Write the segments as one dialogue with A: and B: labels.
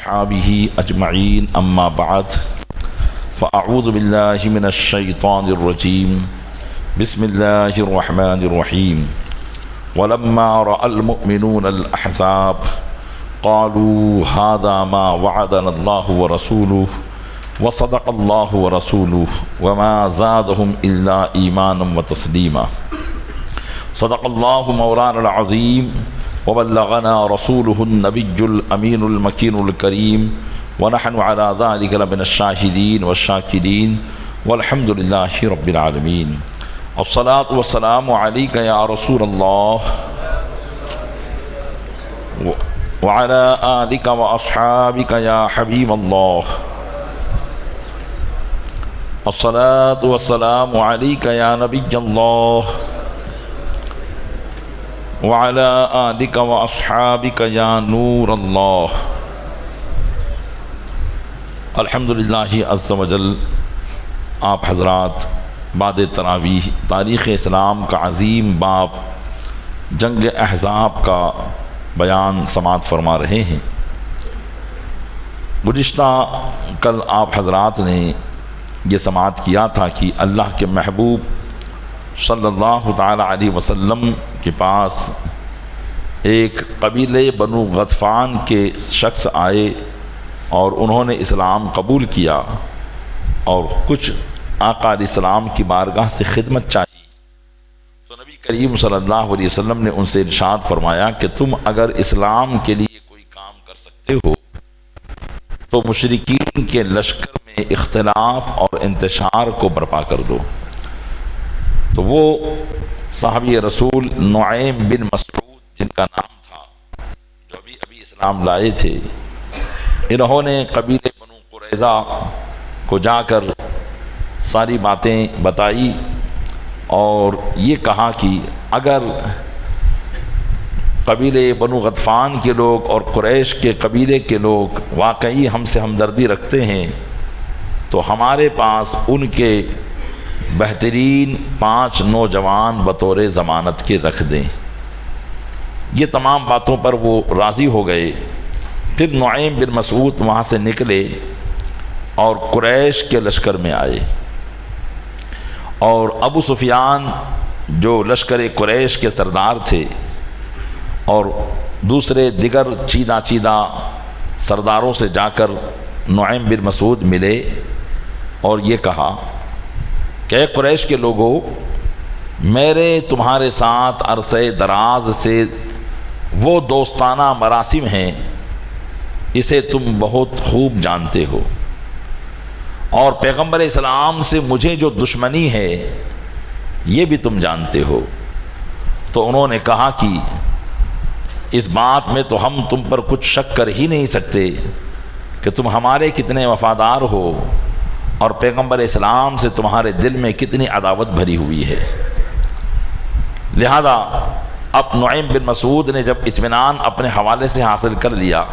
A: أصحابه أجمعين أما بعد فأعوذ بالله من الشيطان الرجيم بسم الله الرحمن الرحيم ولما رأى المؤمنون الأحزاب قالوا هذا ما وعدنا الله ورسوله وصدق الله ورسوله وما زادهم إلا إيمانا وتسليما صدق الله مولانا العظيم وبلغنا رسوله النبي الأمين المكين الكريم ونحن على ذلك لمن الشاهدين والشاكرين والحمد لله رب العالمين الصلاة والسلام عليك يا رسول الله وعلى آلك وأصحابك يا حبيب الله الصلاة والسلام عليك يا نبي الله وعلى آلك وأصحابك يا نور الله الحمدللہ عز و جل آپ حضرات بعد تراویح تاریخ اسلام کا عظیم باب جنگ احزاب کا بیان سماعت فرما رہے ہیں۔ گزشتہ کل آپ حضرات نے یہ سماعت کیا تھا کہ اللہ کے محبوب صلی اللہ تعالی علیہ وسلم کے پاس ایک قبیلے بنو غطفان کے شخص آئے اور انہوں نے اسلام قبول کیا اور کچھ آقا علیہ السلام کی بارگاہ سے خدمت چاہی تو نبی کریم صلی اللہ علیہ وسلم نے ان سے ارشاد فرمایا کہ تم اگر اسلام کے لیے کوئی کام کر سکتے ہو تو مشرکین کے لشکر میں اختلاف اور انتشار کو برپا کر دو۔ تو وہ صحابی رسول نعیم بن مسعود جن کا نام تھا جو ابھی اسلام لائے تھے، انہوں نے قبیلے بنو قریظہ کو جا کر ساری باتیں بتائی اور یہ کہا کہ اگر قبیلے بنو غطفان کے لوگ اور قریش کے قبیلے کے لوگ واقعی ہم سے ہمدردی رکھتے ہیں تو ہمارے پاس ان کے بہترین 5 نوجوان بطور ضمانت کے رکھ دیں۔ یہ تمام باتوں پر وہ راضی ہو گئے۔ پھر نعیم بن مسعود وہاں سے نکلے اور قریش کے لشکر میں آئے اور ابو سفیان جو لشکر قریش کے سردار تھے اور دوسرے دیگر چیدہ سرداروں سے جا کر نعیم بن مسعود ملے اور یہ کہا کہ اے قریش کے لوگوں، میرے تمہارے ساتھ عرصہ دراز سے وہ دوستانہ مراسم ہیں، اسے تم بہت خوب جانتے ہو، اور پیغمبر اسلام سے مجھے جو دشمنی ہے یہ بھی تم جانتے ہو۔ تو انہوں نے کہا کہ اس بات میں تو ہم تم پر کچھ شک کر ہی نہیں سکتے کہ تم ہمارے کتنے وفادار ہو اور پیغمبر اسلام سے تمہارے دل میں کتنی عداوت بھری ہوئی ہے۔ لہذا اب نعیم بن مسعود نے جب اطمینان اپنے حوالے سے حاصل کر لیا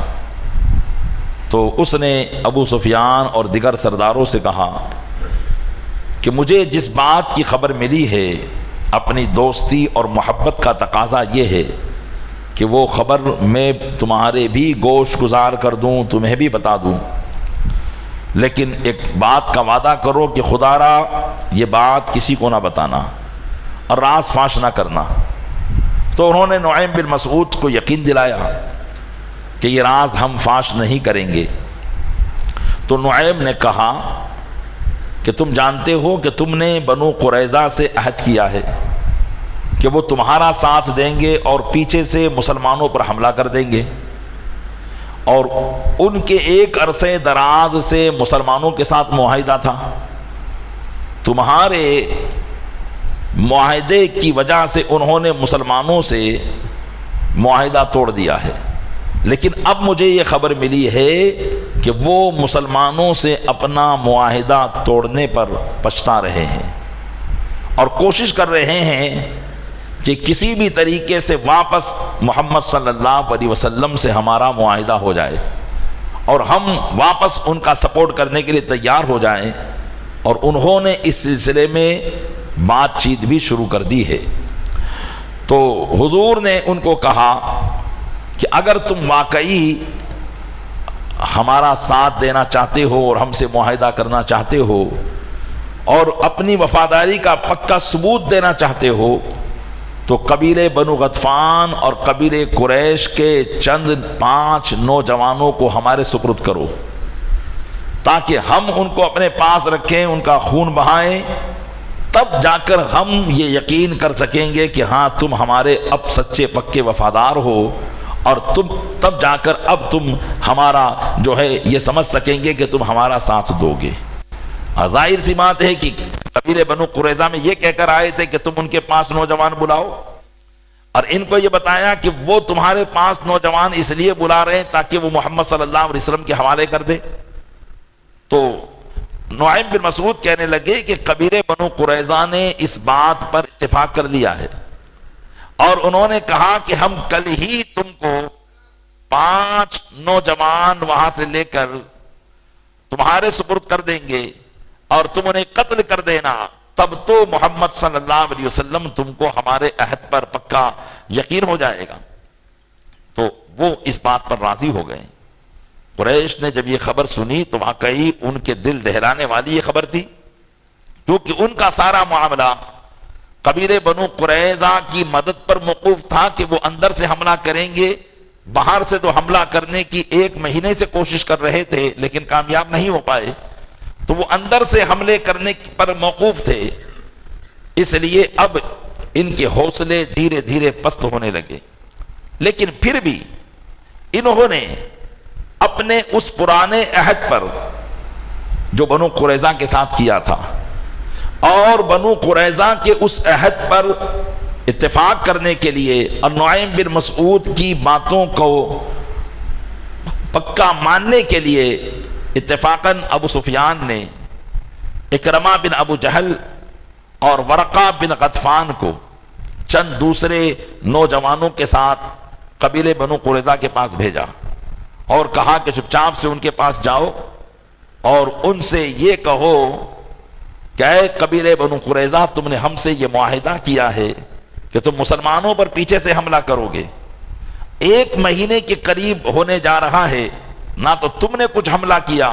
A: تو اس نے ابو سفیان اور دیگر سرداروں سے کہا کہ مجھے جس بات کی خبر ملی ہے اپنی دوستی اور محبت کا تقاضا یہ ہے کہ وہ خبر میں تمہارے بھی گوش گزار کر دوں، تمہیں بھی بتا دوں، لیکن ایک بات کا وعدہ کرو کہ خدا را یہ بات کسی کو نہ بتانا اور راز فاش نہ کرنا۔ تو انہوں نے نعیم بن مسعود کو یقین دلایا کہ یہ راز ہم فاش نہیں کریں گے۔ تو نعیم نے کہا کہ تم جانتے ہو کہ تم نے بنو قریظہ سے عہد کیا ہے کہ وہ تمہارا ساتھ دیں گے اور پیچھے سے مسلمانوں پر حملہ کر دیں گے، اور ان کے ایک عرصے دراز سے مسلمانوں کے ساتھ معاہدہ تھا۔ تمہارے معاہدے کی وجہ سے انہوں نے مسلمانوں سے معاہدہ توڑ دیا ہے، لیکن اب مجھے یہ خبر ملی ہے کہ وہ مسلمانوں سے اپنا معاہدہ توڑنے پر پچھتا رہے ہیں اور کوشش کر رہے ہیں کہ کسی بھی طریقے سے واپس محمد صلی اللہ علیہ وسلم سے ہمارا معاہدہ ہو جائے اور ہم واپس ان کا سپورٹ کرنے کے لیے تیار ہو جائیں، اور انہوں نے اس سلسلے میں بات چیت بھی شروع کر دی ہے۔ تو حضور نے ان کو کہا کہ اگر تم واقعی ہمارا ساتھ دینا چاہتے ہو اور ہم سے معاہدہ کرنا چاہتے ہو اور اپنی وفاداری کا پکا ثبوت دینا چاہتے ہو تو قبیلے بنو غطفان اور قبیلے قریش کے چند 5 نوجوانوں کو ہمارے سپرد کرو، تاکہ ہم ان کو اپنے پاس رکھیں، ان کا خون بہائیں، تب جا کر ہم یہ یقین کر سکیں گے کہ ہاں تم ہمارے اب سچے پکے وفادار ہو، اور تب جا کر اب تم ہمارا جو ہے یہ سمجھ سکیں گے کہ تم ہمارا ساتھ دو گے۔ ظاہر سی بات ہے کہ قبیلے بنو قریظہ میں یہ کہہ کر آئے تھے کہ تم ان کے 5 نوجوان بلاؤ، اور ان کو یہ بتایا کہ وہ تمہارے 5 نوجوان اس لیے بلا رہے ہیں تاکہ وہ محمد صلی اللہ علیہ وسلم کے حوالے کر دے۔ تو نعیم بن مسعود کہنے لگے کہ قبیلے بنو قریظہ نے اس بات پر اتفاق کر لیا ہے، اور انہوں نے کہا کہ ہم کل ہی تم کو 5 نوجوان وہاں سے لے کر تمہارے سپرد کر دیں گے اور تم انہیں قتل کر دینا، تب تو محمد صلی اللہ علیہ وسلم تم کو ہمارے عہد پر پکا یقین ہو جائے گا۔ تو وہ اس بات پر راضی ہو گئے۔ قریش نے جب یہ خبر سنی تو واقعی ان کے دل دہلانے والی یہ خبر تھی، کیونکہ ان کا سارا معاملہ قبیلے بنو قریظہ کی مدد پر موقوف تھا کہ وہ اندر سے حملہ کریں گے۔ باہر سے تو حملہ کرنے کی 1 مہینے سے کوشش کر رہے تھے لیکن کامیاب نہیں ہو پائے، تو وہ اندر سے حملے کرنے پر موقوف تھے، اس لیے اب ان کے حوصلے دھیرے دھیرے پست ہونے لگے۔ لیکن پھر بھی انہوں نے اپنے اس پرانے عہد پر جو بنو قریظہ کے ساتھ کیا تھا اور بنو قریظہ کے اس عہد پر اتفاق کرنے کے لیے اور نعیم بن مسعود کی باتوں کو پکا ماننے کے لیے اتفاقاً ابو سفیان نے اکرمہ بن ابو جہل اور ورقہ بن غطفان کو چند دوسرے نوجوانوں کے ساتھ قبیلے بنو قریظہ کے پاس بھیجا اور کہا کہ چپ چاپ سے ان کے پاس جاؤ اور ان سے یہ کہو کہ اے قبیلے بنو قریظہ، تم نے ہم سے یہ معاہدہ کیا ہے کہ تم مسلمانوں پر پیچھے سے حملہ کرو گے۔ 1 مہینے کے قریب ہونے جا رہا ہے، نہ تو تم نے کچھ حملہ کیا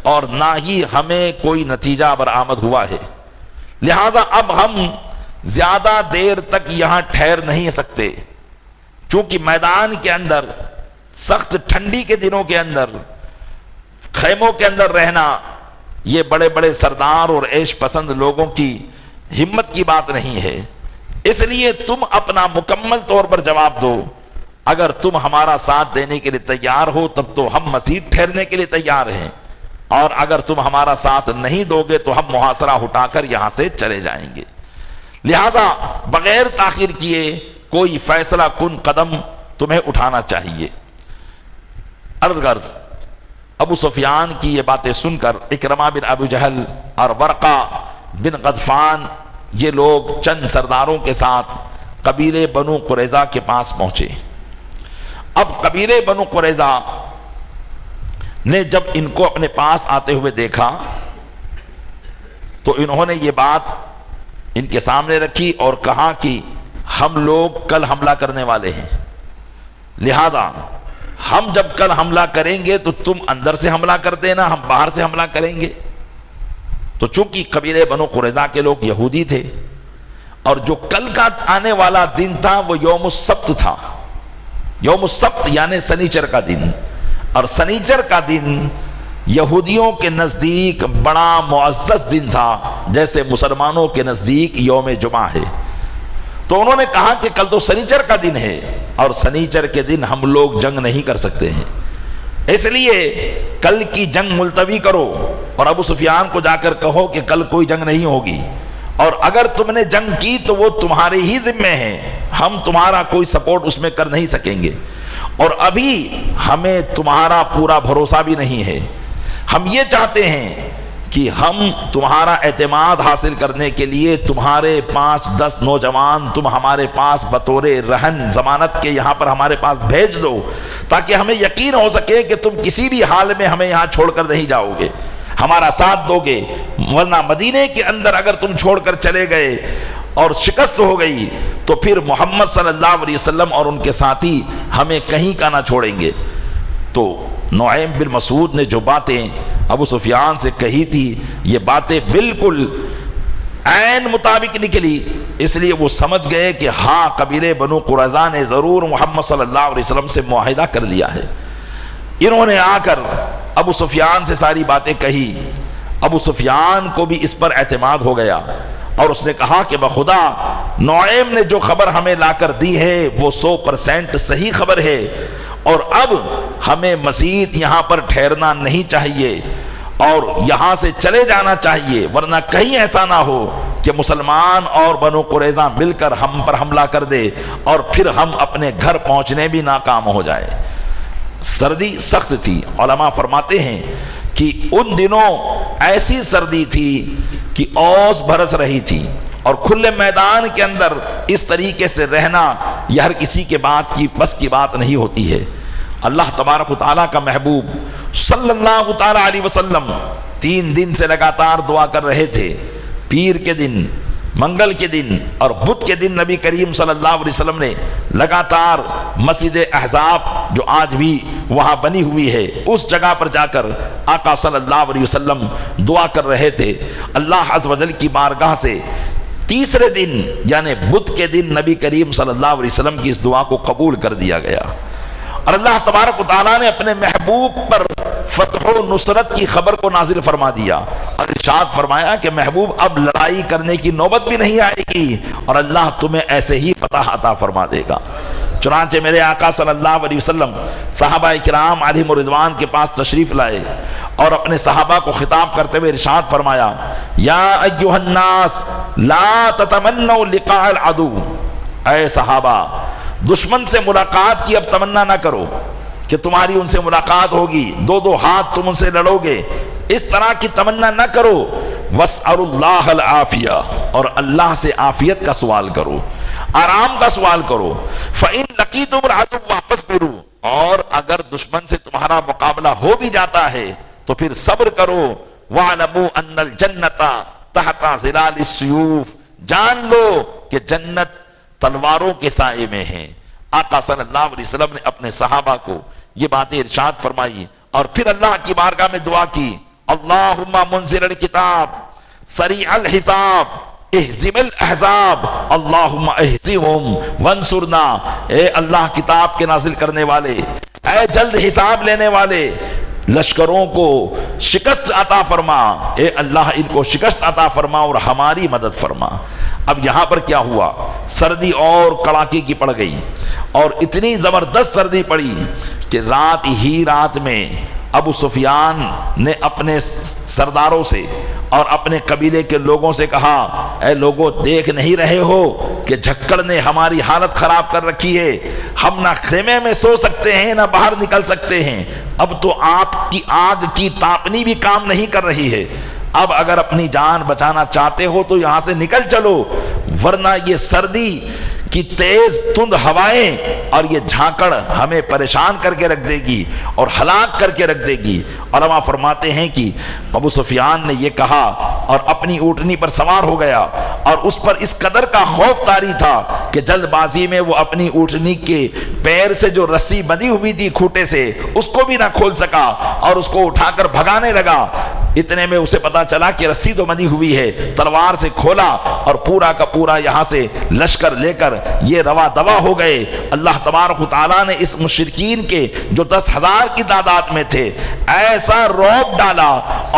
A: اور نہ ہی ہمیں کوئی نتیجہ برآمد ہوا ہے، لہذا اب ہم زیادہ دیر تک یہاں ٹھہر نہیں سکتے، چونکہ میدان کے اندر سخت ٹھنڈی کے دنوں کے اندر خیموں کے اندر رہنا یہ بڑے بڑے سردار اور عیش پسند لوگوں کی ہمت کی بات نہیں ہے، اس لیے تم اپنا مکمل طور پر جواب دو۔ اگر تم ہمارا ساتھ دینے کے لیے تیار ہو تب تو ہم مزید ٹھہرنے کے لیے تیار ہیں، اور اگر تم ہمارا ساتھ نہیں دو گے تو ہم محاصرہ ہٹا کر یہاں سے چلے جائیں گے، لہذا بغیر تاخیر کیے کوئی فیصلہ کن قدم تمہیں اٹھانا چاہیے۔ عرض غرض ابو سفیان کی یہ باتیں سن کر اکرمہ بن ابو جہل اور ورقہ بن غطفان یہ لوگ چند سرداروں کے ساتھ قبیلے بنو قریظہ کے پاس پہنچے۔ اب قبیلے بنو قریظہ نے جب ان کو اپنے پاس آتے ہوئے دیکھا تو انہوں نے یہ بات ان کے سامنے رکھی اور کہا کہ ہم لوگ کل حملہ کرنے والے ہیں، لہذا ہم جب کل حملہ کریں گے تو تم اندر سے حملہ کر دینا، ہم باہر سے حملہ کریں گے۔ تو چونکہ قبیلے بنو قریظہ کے لوگ یہودی تھے اور جو کل کا آنے والا دن تھا وہ یوم السبت تھا، یوم السبت یعنی سنیچر کا دن، اور سنیچر کا دن یہودیوں کے نزدیک بڑا معزز دن تھا جیسے مسلمانوں کے نزدیک یوم جمعہ ہے۔ تو انہوں نے کہا کہ کل تو سنیچر کا دن ہے اور سنیچر کے دن ہم لوگ جنگ نہیں کر سکتے ہیں، اس لیے کل کی جنگ ملتوی کرو اور ابو سفیان کو جا کر کہو کہ کل کوئی جنگ نہیں ہوگی، اور اگر تم نے جنگ کی تو وہ تمہارے ہی ذمہ ہیں، ہم تمہارا کوئی سپورٹ اس میں کر نہیں سکیں گے، اور ابھی ہمیں تمہارا پورا بھروسہ بھی نہیں ہے۔ ہم یہ چاہتے ہیں کہ ہم تمہارا اعتماد حاصل کرنے کے لیے تمہارے 5-10 نوجوان تم ہمارے پاس بطور رہن ضمانت کے یہاں پر ہمارے پاس بھیج دو، تاکہ ہمیں یقین ہو سکے کہ تم کسی بھی حال میں ہمیں یہاں چھوڑ کر نہیں جاؤ گے، ہمارا ساتھ دو گے، ورنہ مدینے کے اندر اگر تم چھوڑ کر چلے گئے اور شکست ہو گئی تو پھر محمد صلی اللہ علیہ وسلم اور ان کے ساتھی ہمیں کہیں کا نہ چھوڑیں گے۔ تو نعیم بن مسعود نے جو باتیں ابو سفیان سے کہی تھی یہ باتیں بالکل عین مطابق نکلی، اس لیے وہ سمجھ گئے کہ ہاں قبیلے بنو قریظہ نے ضرور محمد صلی اللہ علیہ وسلم سے معاہدہ کر لیا ہے۔ انہوں نے آ کر ابو سفیان سے ساری باتیں کہی، ابو سفیان کو بھی اس پر اعتماد ہو گیا اور اس نے کہا کہ بخدا نعیم نے جو خبر ہمیں لا کر دی ہے وہ 100% صحیح خبر ہے، اور اب ہمیں مزید یہاں پر ٹھہرنا نہیں چاہیے اور یہاں سے چلے جانا چاہیے، ورنہ کہیں ایسا نہ ہو کہ مسلمان اور بنو قریظہ مل کر ہم پر حملہ کر دے اور پھر ہم اپنے گھر پہنچنے بھی ناکام ہو جائے۔ سردی سخت تھی، علماء فرماتے ہیں کہ ان دنوں ایسی سردی تھی کہ اوس برس رہی تھی، اور کھلے میدان کے اندر اس طریقے سے رہنا یہ ہر کسی کے بس کی بات نہیں ہوتی ہے۔ اللہ تبارک و تعالیٰ کا محبوب صلی اللہ تعالیٰ علیہ وسلم 3 دن سے لگاتار دعا کر رہے تھے۔ پیر کے دن، منگل کے دن اور بدھ کے دن نبی کریم صلی اللہ علیہ وسلم نے لگاتار مسجد احزاب جو آج بھی وہاں بنی ہوئی ہے اس جگہ پر جا کر آقا صلی اللہ علیہ وسلم دعا کر رہے تھے۔ اللہ عز و جل کی بارگاہ سے تیسرے دن یعنی بدھ کے دن نبی کریم صلی اللہ علیہ وسلم کی اس دعا کو قبول کر دیا گیا، اور اللہ تبارک و تعالیٰ نے اپنے محبوب پر فتح و نصرت کی خبر کو نازل فرما دیا اور ارشاد فرمایا کہ محبوب اب لڑائی کرنے کی نوبت بھی نہیں آئے گی اور اللہ تمہیں ایسے ہی فتح عطا فرما دے گا۔ چنانچہ میرے آقا صلی اللہ علیہ وسلم صحابہ کرام علیہم رضوان کے پاس تشریف لائے اور اپنے صحابہ کو خطاب کرتے ہوئے ارشاد فرمایا، یا ایھا الناس لا تتمنوا لقاء العدو، اے صحابہ دشمن سے ملاقات کی اب تمنا نہ کرو کہ تمہاری ان سے ملاقات ہوگی، 2 ہاتھ تم ان سے لڑو گے، اس طرح کی تمنا نہ کرو۔ واسألوا اللہ العافیہ، اور اللہ سے عافیت کا سوال کرو، آرام کا سوال کرو۔ فإن لقیتم العدو فاصبروا، اور اگر دشمن سے تمہارا مقابلہ ہو بھی جاتا ہے تو پھر صبر کرو۔ واعلموا ان الجنۃ تحت ظلال السیوف، جان لو کہ جنت تلواروں کے سائے میں ہیں۔ آقا صلی اللہ علیہ وسلم نے اپنے صحابہ کو یہ باتیں ارشاد فرمائی اور پھر اللہ کی بارگاہ میں دعا کی، اللہم منزل الکتاب سریع الحساب اہزم الاحزاب اللہم اہزمہم وانصرنا، اے اللہ کتاب کے نازل کرنے والے، اے جلد حساب لینے والے، لشکروں کو شکست عطا فرما، اے اللہ ان کو شکست عطا فرما اور ہماری مدد فرما۔ اب یہاں پر کیا ہوا، سردی اور کڑاکے کی پڑ گئی اور اتنی زبردست سردی پڑی کہ رات میں ابو سفیان نے اپنے سرداروں سے اور اپنے قبیلے کے لوگوں سے کہا، اے لوگوں دیکھ نہیں رہے ہو کہ جھکڑ نے ہماری حالت خراب کر رکھی ہے، ہم نہ خیمے میں سو سکتے ہیں نہ باہر نکل سکتے ہیں، اب تو آپ کی آگ کی تاپنی بھی کام نہیں کر رہی ہے، اب اگر اپنی جان بچانا چاہتے ہو تو یہاں سے نکل چلو، ورنہ یہ سردی کی تیز تند ہوائیں اور یہ جھانکڑ ہمیں پریشان کر کے رکھ دے گی اور ہلاک کر کے رکھ دے گی۔ علماء فرماتے ہیں کہ ابو سفیان نے یہ کہا اور اپنی اونٹنی پر سوار ہو گیا اور اس پر اس قدر کا خوف طاری تھا کہ جلد بازی میں وہ اپنی اونٹنی کے پیر سے جو رسی بندھی ہوئی تھی کھوٹے سے اس کو بھی نہ کھول سکا اور اس کو اٹھا کر بھگانے لگا۔ اتنے میں اسے پتا چلا کہ رسی تو بندھی ہوئی ہے، تلوار سے کھولا اور پورا کا پورا یہاں سے لشکر لے کر یہ روا دوا ہو گئے۔ اللہ تبارک و تعالیٰ نے اس مشرکین کے جو 10,000 کی تعداد میں تھے ایسا رعب ڈالا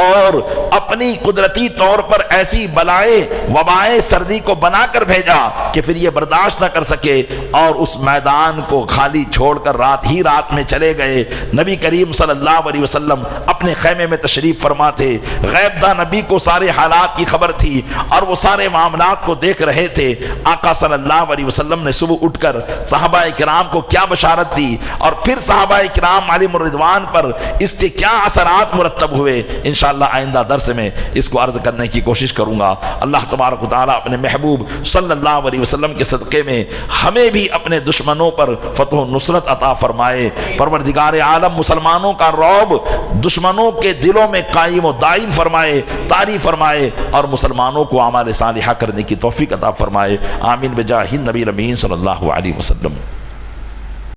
A: اور اپنی قدرتی طور پر ایسی بلائیں وبائیں سردی کو بنا کر بھیجا کہ پھر یہ برداشت نہ کر سکے اور اس میدان کو خالی چھوڑ کر رات میں چلے گئے۔ نبی کریم صلی اللہ علیہ وسلم اپنے خیمے میں تشریف فرما تھے، غیب داں نبی کو سارے حالات کی خبر تھی اور وہ سارے معاملات کو دیکھ رہے تھے۔ آقا صلی اللہ علیہ وسلم نے صبح اٹھ کر صحابہ کرام کو کیا بشارت دی اور پھر صحابہ کرام علیہم الرضوان پر اس کے کیا اثرات مرتب ہوئے، انشاءاللہ آئندہ درس میں اس کو عرض کرنے کی کوشش کروں گا۔ اللہ تبارک و تعالیٰ اپنے محبوب صلی اللہ علیہ وسلم کے صدقے میں ہمیں بھی اپنے دشمنوں پر فتح و نصرت عطا فرمائے۔ پروردگار عالم مسلمانوں کا رعب دشمنوں کے دلوں میں قائم و دائم فرمائے، طاری فرمائے اور مسلمانوں کو اعمال صالحہ کرنے کی توفیق عطا فرمائے۔ آمین بجاہ النبی الامین صلی اللہ علیہ وسلم۔